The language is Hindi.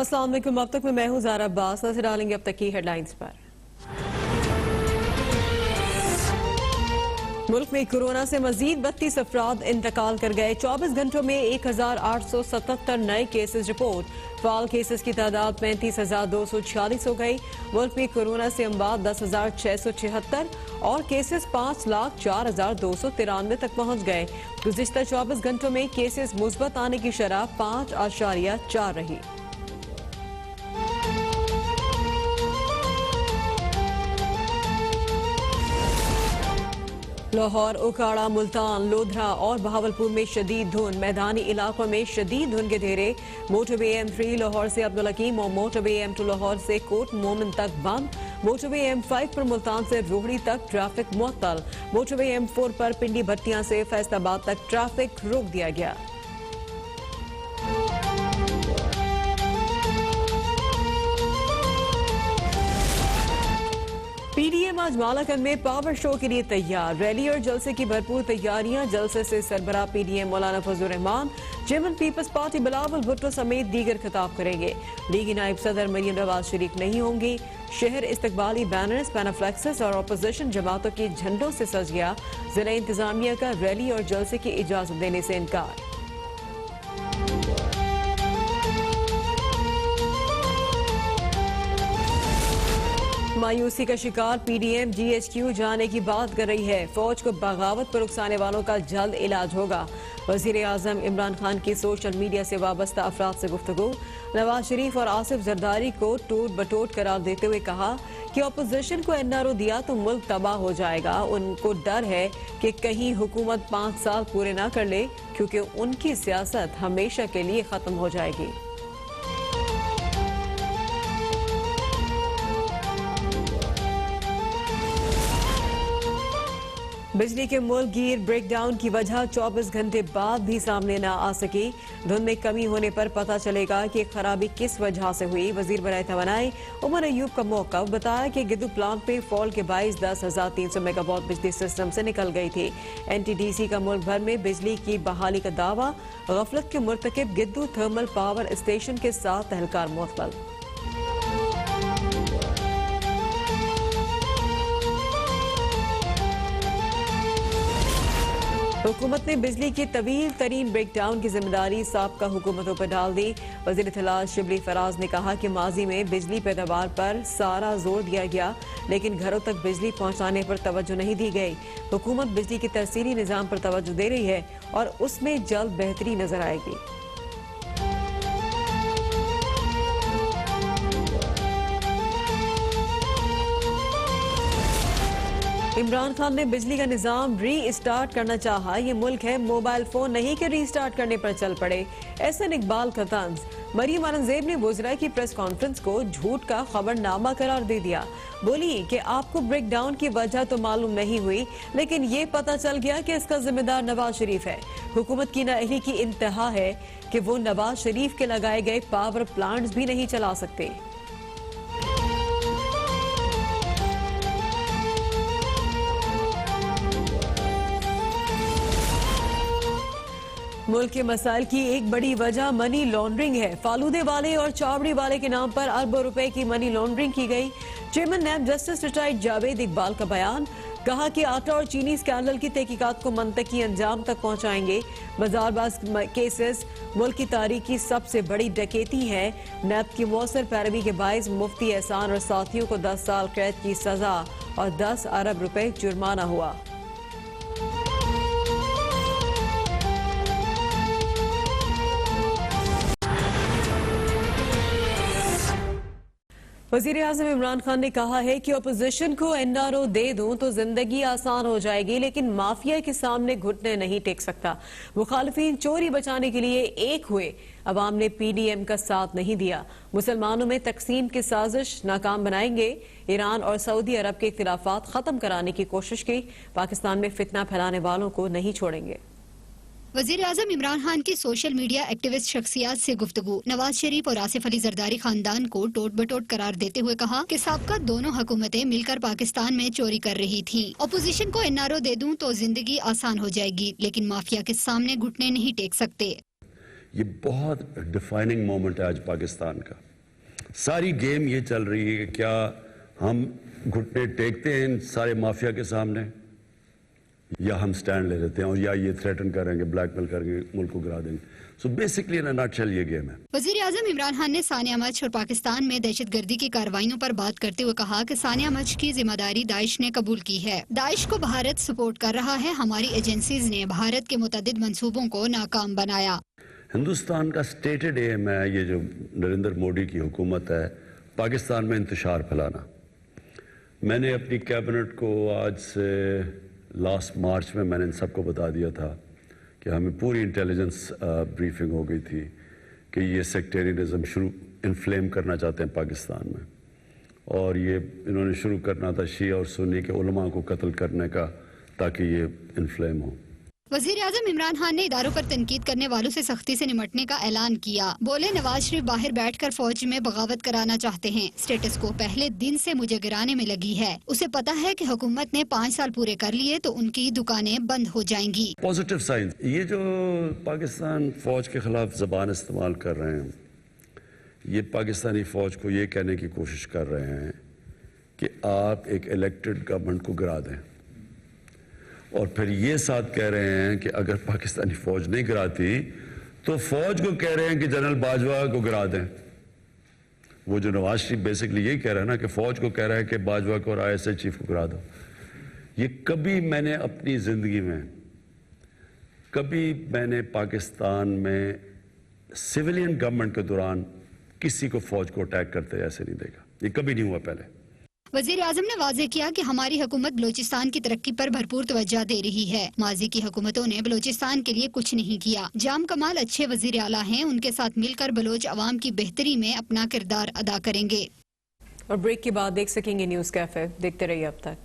अस्सलाम वालेकुम। अब तक मैं हूं ज़ारा अब्बास। नजर डालेंगे अब तक की हेडलाइंस पर। मुल्क में कोरोना से मजीद 32 अफराद इंतकाल कर गए। 24 घंटों में 1877 नए केसेस रिपोर्ट। फाल केसेस की तादाद 35,246 हो गई। मुल्क में कोरोना से अमवात 10,676 और केसेस 5,04,293 तक पहुंच गए। गुज़िश्ता 24 घंटों में केसेस मुस्बत आने की शरह 5.4 रही। लाहौर, उकाड़ा, मुल्तान, लोधरा और बहावलपुर में शदीद धुंध। मैदानी इलाकों में शदीद धुंध के घेरे। मोटरवे M3 लाहौर से अब्दुल हकीम और मोटरवे M2 लाहौर से कोट मोमिन तक बंद। मोटरवे M5 पर मुल्तान से रोहड़ी तक ट्रैफिक मुअत्तल। मोटरवे M4 पर पिंडी भट्टियां से फैसलाबाद तक ट्रैफिक रोक दिया गया। PDM आज मालाकन में पावर शो के लिए तैयार। रैली और जलसे की भरपूर तैयारियां। जलसे से सरबराह PDM मौलाना Fazlur Rehman, chairman people's party Bilawal Bhutto समेत दीगर खिताब करेंगे। लीगी नायब सदर मरियम नवाज शरीफ नहीं होंगी। शहर इस्तकबाली बैनर्स, पैनाफ्लेक्सेस और अपोजिशन जमातों के झंडों से सज गया। जिला इंतजामिया का रैली और जलसे की इजाजत देने से इनकार। मायूसी का शिकार PDM GHQ जाने की बात कर रही है। फौज को बगावत पर उकसाने वालों का जल्द इलाज होगा। वजीर आजम इमरान खान की सोशल मीडिया से वाबस्ता अफराद से गुफ्तगू। नवाज शरीफ और आसिफ जरदारी को टूट बटोट करार देते हुए कहा कि अपोजिशन को NRO दिया तो मुल्क तबाह हो जाएगा। उनको डर है कि कहीं हुकूमत 5 साल पूरे ना कर ले, क्योंकि उनकी सियासत हमेशा के लिए खत्म हो जाएगी। बिजली के मुल्कगीर ब्रेकडाउन की वजह 24 घंटे बाद भी सामने न आ सकी। धुंध में कमी होने पर पता चलेगा कि खराबी किस वजह से हुई। वजीर बराए तवानाई उमर अयूब का मौक़िफ़ बताया कि गिद्दू प्लांट पे फॉल्ट के बाइस 10,300 मेगावाट बिजली सिस्टम से निकल गई थी। NTDC का मुल्क भर में बिजली की बहाली का दावा। गफलत के मुर्तकिब गिद्दू थर्मल पावर स्टेशन के साथ तहलकार मुअत्तल। हुकूमत ने बिजली की तवील तरीन ब्रेकडाउन की जिम्मेदारी साबका हुकूमतों पर डाल दी। वज़ीर इत्तलात शिबली फराज ने कहा कि माजी में बिजली पैदावार पर सारा जोर दिया गया, लेकिन घरों तक बिजली पहुंचाने पर तवज्जो नहीं दी गई। हुकूमत बिजली के तरसीली निज़ाम पर तवज्जो दे रही है और उसमें जल्द बेहतरी नजर आएगी। इमरान खान ने बिजली का निजाम री स्टार्ट करना चाहा। ये मुल्क है, मोबाइल फोन नहीं कि री स्टार्ट करने पर चल पड़े। एहसन इकबाल का तंज। मरियम औरंगजेब ने वज़रा की प्रेस कॉन्फ्रेंस को झूठ का खबरनामा करार दे दिया। बोली कि आपको ब्रेकडाउन की वजह तो मालूम नहीं हुई, लेकिन ये पता चल गया कि इसका जिम्मेदार नवाज शरीफ है। हुकूमत की नाअहली की इंतहा है कि वो नवाज शरीफ के लगाए गए पावर प्लांट्स भी नहीं चला सकते। मुल्क के मसाइल की एक बड़ी वजह मनी लॉन्ड्रिंग है। फालूदे वाले और चावड़ी वाले के नाम पर अरबों रुपए की मनी लॉन्ड्रिंग की गई। Chairman NAB justice retired Javed Iqbal का बयान। कहा कि आटा और चीनी स्कैंडल की तहकीकात को मंतकी अंजाम तक पहुंचाएंगे। बाजारबाज केसेस मुल्क की तारीख की सबसे बड़ी डकैती है। नैब की मौसर पैरवी के बायस मुफ्ती एहसान और साथियों को 10 साल कैद की सजा और 10 अरब रुपए जुर्माना हुआ। वज़ीर आज़म इमरान खान ने कहा है कि अपोजिशन को NRO दे दूं तो जिंदगी आसान हो जाएगी, लेकिन माफिया के सामने घुटने नहीं टेक सकता। मुखालिफिन चोरी बचाने के लिए एक हुए, अवाम ने PDM का साथ नहीं दिया। मुसलमानों में तकसीम की साजिश नाकाम बनाएंगे। ईरान और सऊदी अरब के इख्तिलाफात खत्म कराने की कोशिश की। पाकिस्तान में फितना फैलाने वालों को नहीं छोड़ेंगे। वजीर आजम इमरान खान की सोशल मीडिया एक्टिविस्ट शख्सियात से गुफ्तगू। नवाज शरीफ और आसिफ अली जरदारी खानदान को टोट बटोट करार देते हुए कहा कि साबका दोनों हुकूमतें मिलकर पाकिस्तान में चोरी कर रही थी। अपोजिशन को NRO दे दूं तो जिंदगी आसान हो जाएगी, लेकिन माफिया के सामने घुटने नहीं टेक सकते। ये बहुत डिफाइनिंग मोमेंट है आज पाकिस्तान का। सारी गेम ये चल रही है कि क्या हम घुटने टेकते हैं इन सारे माफिया के सामने, या हम स्टैंड ले लेते हैं, और या ये थ्रेटन करेंगे, ब्लैकमेल करेंगे, मुल्क को गिरा देंगे। So basically in a nutshell ये गेम है। वजीर आजम इमरान खान ने सानिया मर्च और पाकिस्तान में दहशतगर्दी की कार्रवाइयों पर बात करते हुए कहा कि सानिया मर्च की जिम्मेदारी दाइश ने कबूल की है। दाइश को भारत सपोर्ट कर रहा है। हमारी एजेंसीज ने भारत के मुतअद्दिद मंसूबों को नाकाम बनाया। हिंदुस्तान का स्टेटेड एम है, ये जो नरेंद्र मोदी की हुकूमत है, पाकिस्तान में इंतशार फैलाना। मैंने अपनी कैबिनेट को आज से लास्ट मार्च में मैंने इन सबको बता दिया था कि हमें पूरी इंटेलिजेंस ब्रीफिंग हो गई थी कि ये सेक्टेरियनिज्म शुरू इन्फ्लेम करना चाहते हैं पाकिस्तान में, और ये इन्होंने शुरू करना था शिया और सुन्नी के उलमा को कत्ल करने का, ताकि ये इन्फ्लेम हो। वजीर आजम इमरान खान ने इदारों पर तनकीद करने वालों से सख्ती से निपटने का ऐलान किया। बोले, नवाज शरीफ बाहर बैठकर फौज में बगावत कराना चाहते हैं। स्टेटस को पहले दिन से मुझे गिराने में लगी है। उसे पता है कि हुकूमत ने 5 साल पूरे कर लिए तो उनकी दुकानें बंद हो जाएंगी। पॉजिटिव साइन, ये जो पाकिस्तान फौज के खिलाफ जबान इस्तेमाल कर रहे हैं, ये पाकिस्तानी फौज को ये कहने की कोशिश कर रहे हैं कि आप एक इलेक्टेड गवर्नमेंट को गिरा दें, और फिर ये साथ कह रहे हैं कि अगर पाकिस्तानी फौज नहीं गिराती तो फौज को कह रहे हैं कि जनरल बाजवा को गिरा दें। वो जो नवाज शरीफ बेसिकली यही कह रहा है ना कि फौज को कह रहा है कि बाजवा को और ISI चीफ को गिरा दो। ये कभी मैंने अपनी जिंदगी में, कभी मैंने पाकिस्तान में सिविलियन गवर्नमेंट के दौरान किसी को फौज को अटैक करते ऐसे नहीं देखा। ये कभी नहीं हुआ पहले। वजीर आजम ने वाजे किया कि हमारी हुकूमत बलूचिस्तान की तरक्की पर भरपूर तवज्जो दे रही है। माजी की हुकूमतों ने बलूचिस्तान के लिए कुछ नहीं किया। जाम कमाल अच्छे वजीर आला हैं, उनके साथ मिलकर बलोच अवाम की बेहतरी में अपना किरदार अदा करेंगे। और ब्रेक के बाद देख सकेंगे न्यूज़ कैफे। देखते रहिए अब तक।